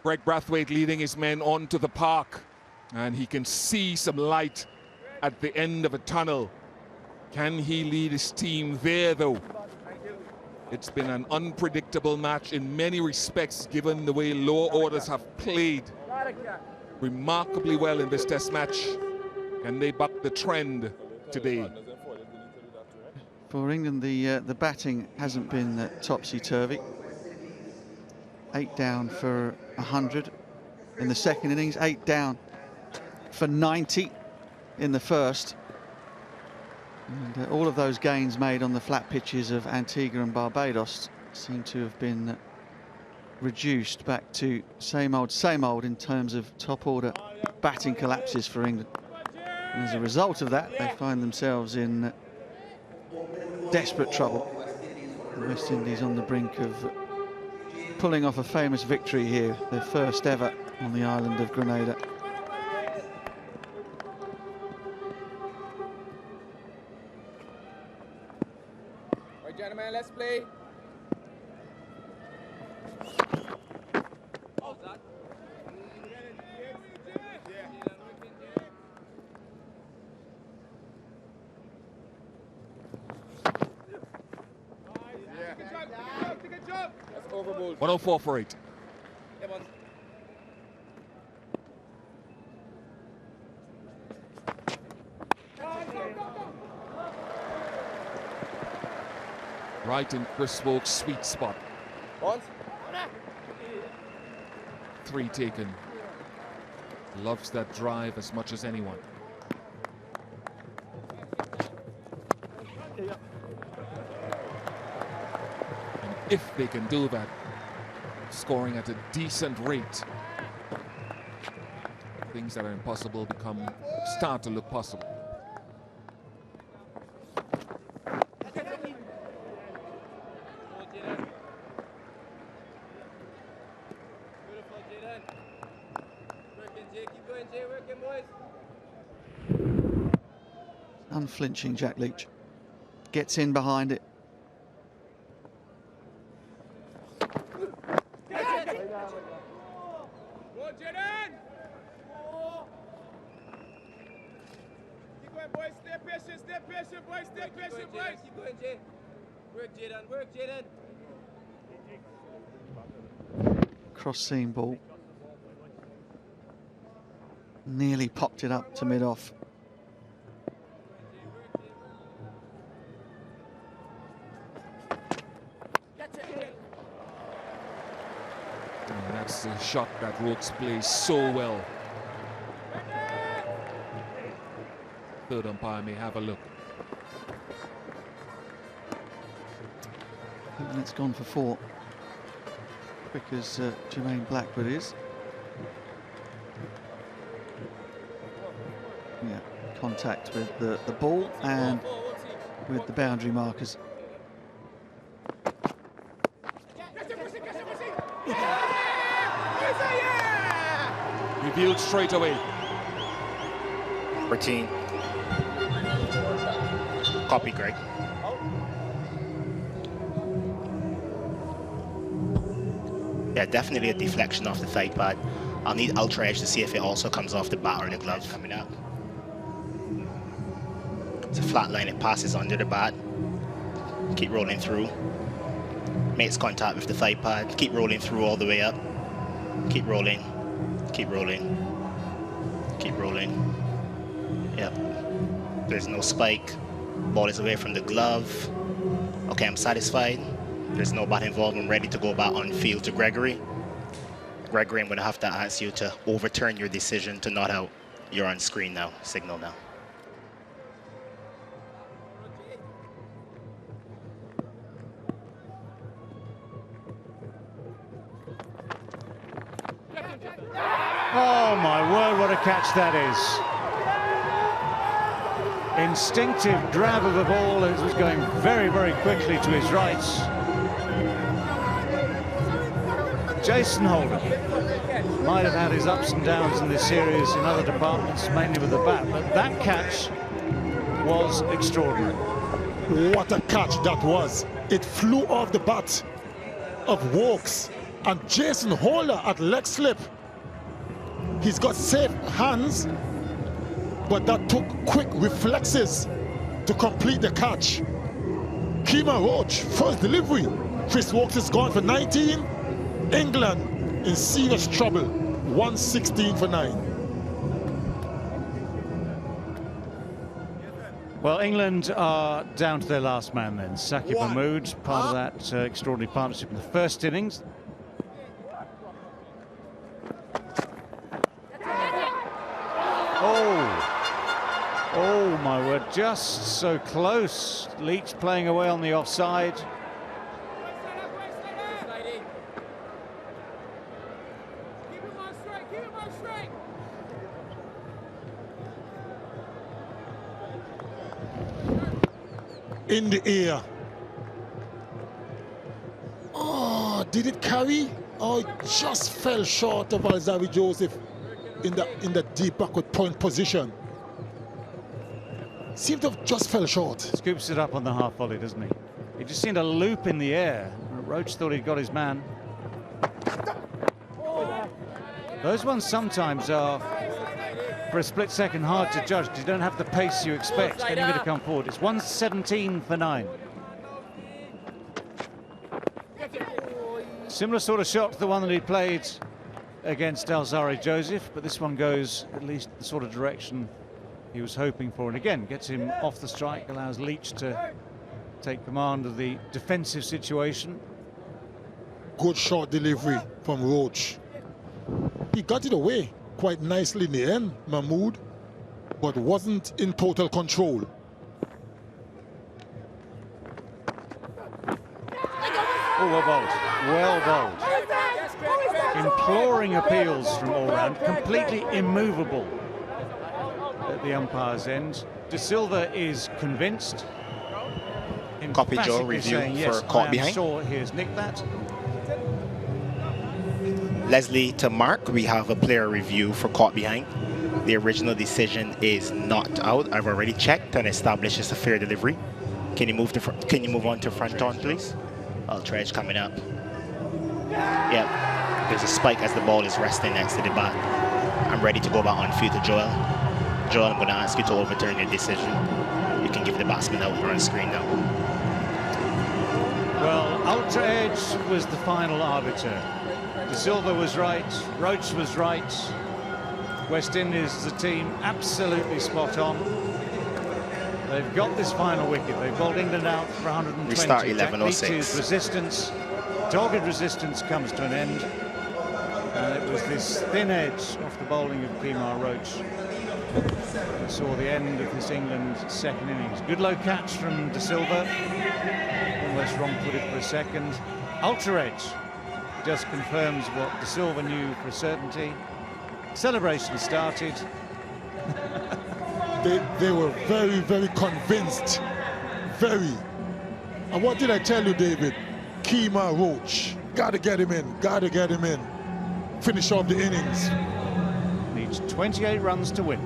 Greg Brathwaite leading his men onto the park, and he can see some light at the end of a tunnel. Can he lead his team there, though? It's been an unpredictable match in many respects, given the way lower orders have played remarkably well in this test match. Can they buck the trend today? For England, the batting hasn't been topsy-turvy. 8 down for 100 in the second innings, 8 down for 90 in the first. And all of those gains made on the flat pitches of Antigua and Barbados seem to have been reduced back to same old in terms of top order batting collapses for England. And as a result of that, they find themselves in desperate trouble. The West Indies on the brink of pulling off a famous victory here, their first ever on the island of Grenada. Right, gentlemen, let's play. Good job. That's overboard. 104 for 8. Yeah, man. Right in Chris Woke's sweet spot. Once. 3 taken. Loves that drive as much as anyone. And if they can do that, scoring at a decent rate, things that are impossible start to look possible. Unflinching Jack Leach gets in behind it. Cross seam ball. Nearly popped it up to mid-off. That's a shot that Rokes plays so well. Third umpire may have a look. I think that's gone for 4. Quick as Jermaine Blackwood is. Yeah, contact with the ball and with the boundary markers. Revealed straight away. 14. Copy, Greg. Yeah, definitely a deflection off the thigh pad. I'll need ultra edge to see if it also comes off the bat or the glove coming out. It's a flat line, it passes under the bat. Keep rolling through. Makes contact with the thigh pad. Keep rolling through all the way up. Keep rolling. Keep rolling. Keep rolling. Yep. There's no spike. Ball is away from the glove. Okay, I'm satisfied. There's no bat involved. I'm ready to go back on field to Gregory. Gregory, I'm going to have to ask you to overturn your decision to not out. You're on screen now. Signal now. Oh my word, what a catch that is. Instinctive grab of the ball. It was going very, very quickly to his right. Jason Holden might have had his ups and downs in this series in other departments, mainly with the bat, but that catch was extraordinary. What a catch that was. It flew off the bat of Wokes And Jason Holder at leg slip. He's got safe hands, but that took quick reflexes to complete the catch. Kima Roach, first delivery. Chris Wokes is gone for 19. England in serious trouble, 116 for 9. Well, England are down to their last man then. Saqib Mahmood, part of that extraordinary partnership in the first innings. Oh my word, just so close. Leach playing away on the offside. In the air. Oh, did it carry? Oh, it just fell short of Alzari Joseph in the deep backward point position. Seemed to have just fell short. Scoops it up on the half volley, doesn't he? He just seemed a loop in the air. Roach thought he'd got his man. Those ones sometimes are, for a split second, hard to judge. You don't have the pace you expect. Anybody to come forward. It's 117 for 9. Similar sort of shot to the one that he played against Alzari Joseph, but this one goes at least the sort of direction he was hoping for, and again gets him off the strike, allows Leach to take command of the defensive situation. Good short delivery from Roach. He got it away quite nicely in the end, Mahmood, but wasn't in total control. Oh, well bowled. Well bowled. Imploring appeals from all round, completely immovable at the umpire's end. De Silva is convinced. Copy Joe, review saying, for yes, caught behind. Sure, here's nicked that. Leslie to Mark, we have a player review for caught behind. The original decision is not out. I've already checked and established it's a fair delivery. Can you move on to front on, please? Ultra edge coming up. Yep, there's a spike as the ball is resting next to the bat. I'm ready to go back on field to Joel. Joel, I'm going to ask you to overturn your decision. You can give the batsman out on screen now. Well, Ultra Edge was the final arbiter. De Silva was right, Roach was right. West Indies as a team absolutely spot on. They've got this final wicket. They've bowled England out for 120. Restart 11:06. Resistance, dogged resistance comes to an end. And it was this thin edge off the bowling of Kemar Roach that saw the end of this England second innings. Good low catch from De Silva. Almost wrong-footed for a second. Ultra edge just confirms what De Silva knew for a certainty. Celebration started. They were very, very convinced. Very. And what did I tell you, David? Kemar Roach. Gotta get him in. Gotta get him in. Finish off the innings. Needs 28 runs to win.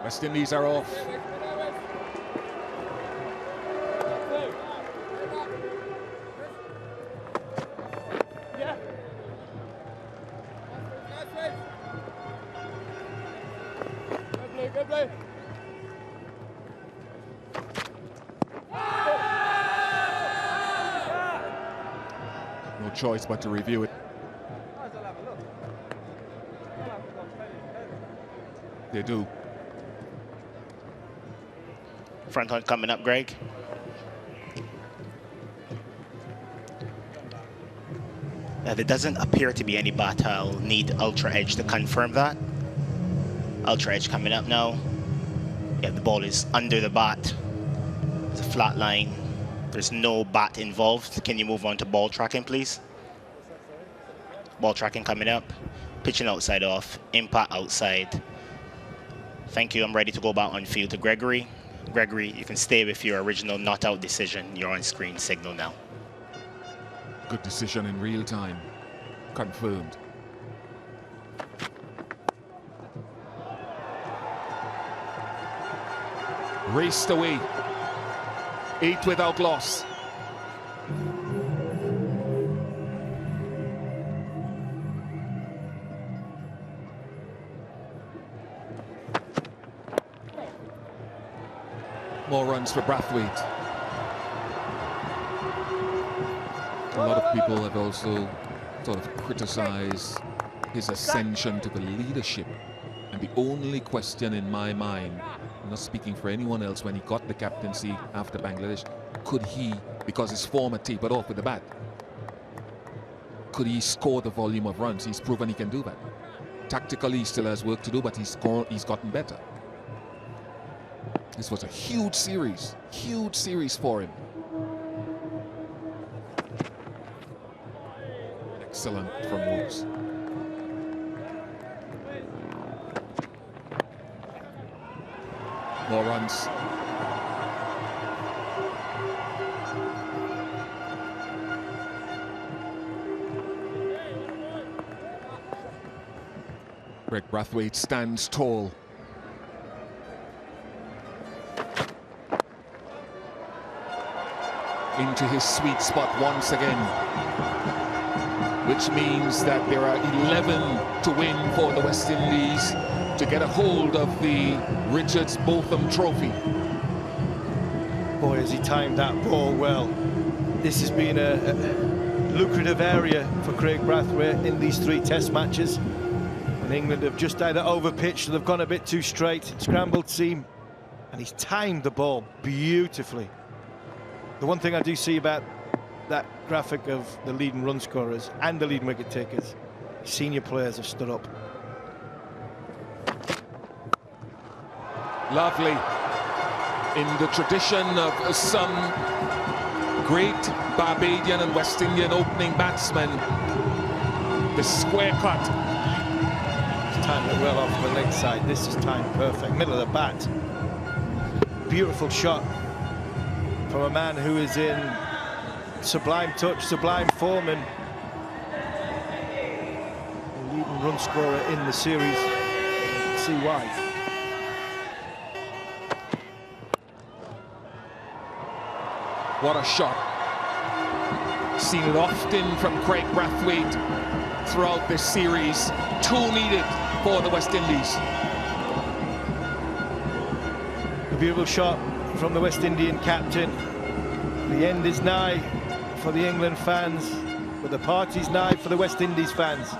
West Indies are off. No choice but to review it. They do. Front on coming up, Greg. Now, there doesn't appear to be any bat. I'll need Ultra Edge to confirm that. Ultra Edge coming up now. Yeah, the ball is under the bat. It's a flat line. There's no bat involved. Can you move on to ball tracking, please? Ball tracking coming up. Pitching outside off. Impact outside. Thank you. I'm ready to go back on field to Gregory. Gregory, you can stay with your original not out decision. Your on-screen signal now. Good decision in real time. Confirmed. raced away. 8 without loss. More runs for Brathwaite. A lot of people have also sort of criticized his ascension to the leadership. And the only question in my mind, I'm not speaking for anyone else, when he got the captaincy after Bangladesh, could he, because his form had tapered off with the bat, could he score the volume of runs? He's proven he can do that. Tactically, he still has work to do, but he's gotten better. This was a huge series for him. Excellent from Woods. More runs. Greg Brathwaite stands tall. Into his sweet spot once again, which means that there are 11 to win for the West Indies to get a hold of the Richards Botham Trophy. Boy, has he timed that ball well. This has been a lucrative area for Craig Brathwaite in these 3 test matches. And England have just either overpitched or they've gone a bit too straight, scrambled seam, and he's timed the ball beautifully. The one thing I do see about that graphic of the leading run scorers and the leading wicket takers, senior players have stood up. Lovely. In the tradition of some great Barbadian and West Indian opening batsmen, the square cut. He's timed it well off the leg side. This is timed perfect. Middle of the bat. Beautiful shot from a man who is in sublime touch, sublime form, and the leading run scorer in the series. You can see why. What a shot. Seen it often from Craig Brathwaite throughout this series. 2 needed for the West Indies. A beautiful shot from the West Indian captain. The end is nigh for the England fans, but the party's nigh for the West Indies fans.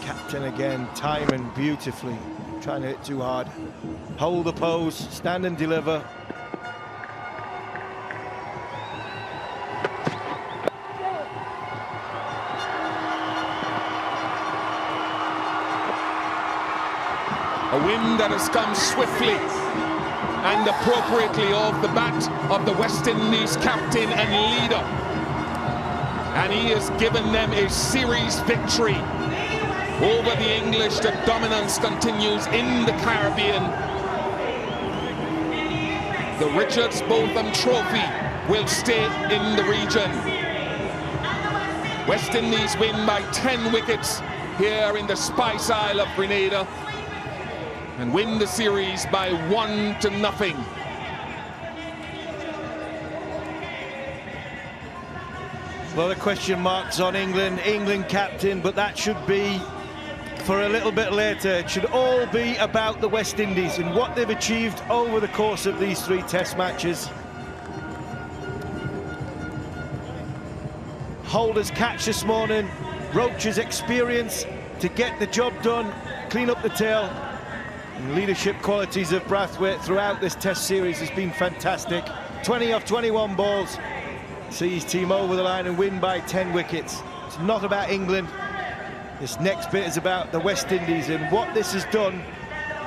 Captain again, timing beautifully. Trying to hit too hard. Hold the pose, stand and deliver. A wind that has come swiftly and appropriately off the bat of the West Indies captain and leader. And he has given them a series victory over the English. The dominance continues in the Caribbean. The Richards Botham Trophy will stay in the region. West Indies win by 10 wickets here in the Spice Isle of Grenada and win the series by 1-0. A lot of question marks on England captain, but that should be for a little bit later. It should all be about the West Indies and what they've achieved over the course of these 3 test matches. Holder's catch this morning, Roach's experience to get the job done, clean up the tail, and leadership qualities of Brathwaite throughout this test series has been fantastic. 20 off 21 balls, see his team over the line and win by 10 wickets. It's not about England. This next bit is about the West Indies and what this has done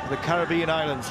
for the Caribbean islands.